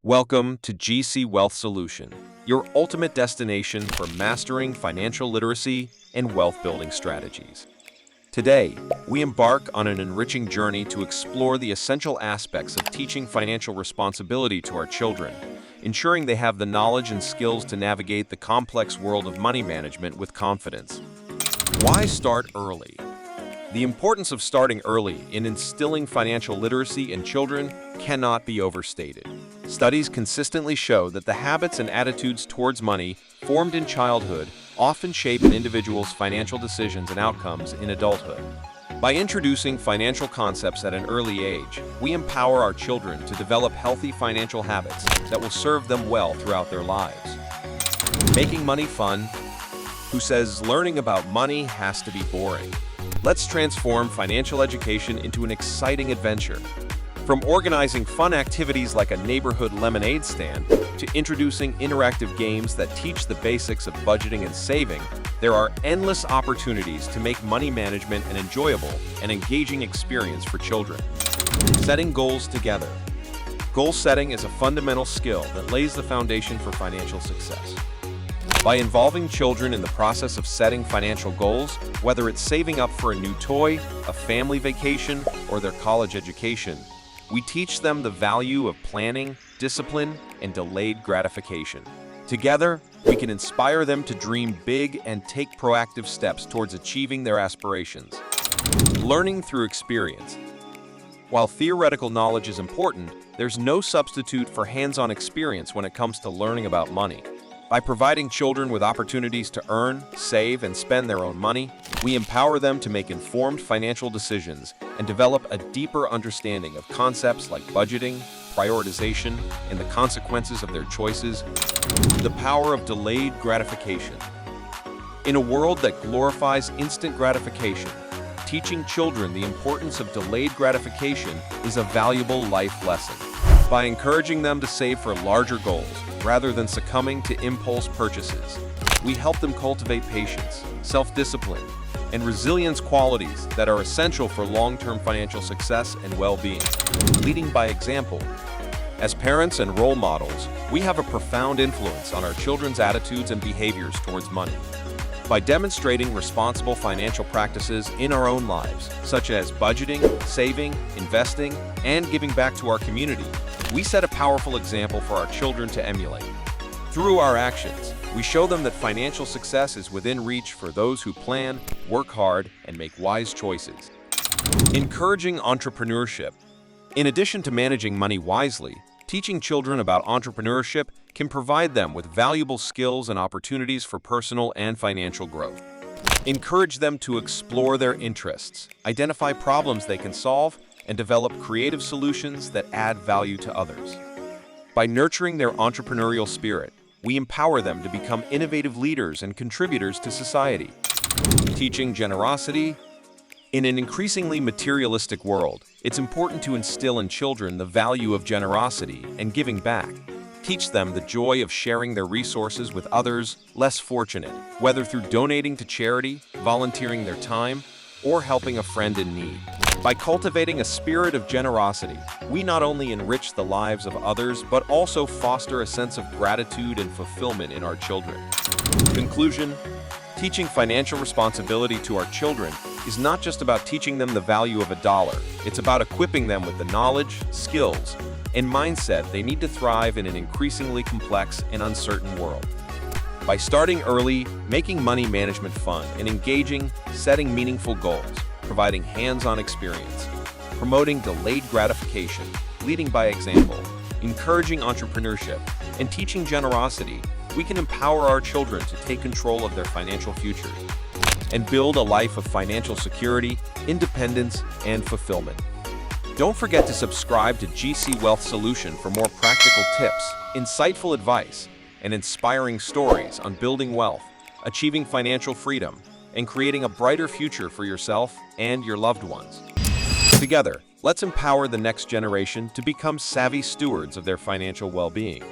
Welcome to GC Wealth Solution, your ultimate destination for mastering financial literacy and wealth-building strategies. Today, we embark on an enriching journey to explore the essential aspects of teaching financial responsibility to our children, ensuring they have the knowledge and skills to navigate the complex world of money management with confidence. Why start early? The importance of starting early in instilling financial literacy in children cannot be overstated. Studies consistently show that the habits and attitudes towards money formed in childhood often shape an individual's financial decisions and outcomes in adulthood. By introducing financial concepts at an early age, we empower our children to develop healthy financial habits that will serve them well throughout their lives. Making money fun? Who says learning about money has to be boring? Let's transform financial education into an exciting adventure. From organizing fun activities like a neighborhood lemonade stand to introducing interactive games that teach the basics of budgeting and saving, there are endless opportunities to make money management an enjoyable and engaging experience for children. Setting goals together. Goal setting is a fundamental skill that lays the foundation for financial success. By involving children in the process of setting financial goals, whether it's saving up for a new toy, a family vacation, or their college education, we teach them the value of planning, discipline, and delayed gratification. Together, we can inspire them to dream big and take proactive steps towards achieving their aspirations. Learning through experience. While theoretical knowledge is important, there's no substitute for hands-on experience when it comes to learning about money. By providing children with opportunities to earn, save, and spend their own money, we empower them to make informed financial decisions and develop a deeper understanding of concepts like budgeting, prioritization, and the consequences of their choices. The power of delayed gratification. In a world that glorifies instant gratification, teaching children the importance of delayed gratification is a valuable life lesson. By encouraging them to save for larger goals, rather than succumbing to impulse purchases, we help them cultivate patience, self-discipline, and resilience qualities that are essential for long-term financial success and well-being. Leading by example. As parents and role models, we have a profound influence on our children's attitudes and behaviors towards money. By demonstrating responsible financial practices in our own lives, such as budgeting, saving, investing, and giving back to our community, we set a powerful example for our children to emulate. Through our actions, we show them that financial success is within reach for those who plan, work hard, and make wise choices. Encouraging entrepreneurship. In addition to managing money wisely, teaching children about entrepreneurship can provide them with valuable skills and opportunities for personal and financial growth. Encourage them to explore their interests, identify problems they can solve, and develop creative solutions that add value to others. By nurturing their entrepreneurial spirit, we empower them to become innovative leaders and contributors to society. Teaching generosity. In an increasingly materialistic world, it's important to instill in children the value of generosity and giving back. Teach them the joy of sharing their resources with others less fortunate, whether through donating to charity, volunteering their time, or helping a friend in need. By cultivating a spirit of generosity, we not only enrich the lives of others, but also foster a sense of gratitude and fulfillment in our children. Conclusion: teaching financial responsibility to our children is not just about teaching them the value of a dollar. It's about equipping them with the knowledge, skills, and mindset they need to thrive in an increasingly complex and uncertain world. By starting early, making money management fun, and engaging, setting meaningful goals, providing hands-on experience, promoting delayed gratification, leading by example, encouraging entrepreneurship, and teaching generosity, we can empower our children to take control of their financial futures and build a life of financial security, independence, and fulfillment. Don't forget to subscribe to GC Wealth Solution for more practical tips, insightful advice, and inspiring stories on building wealth, achieving financial freedom, and creating a brighter future for yourself and your loved ones. Together, let's empower the next generation to become savvy stewards of their financial well-being.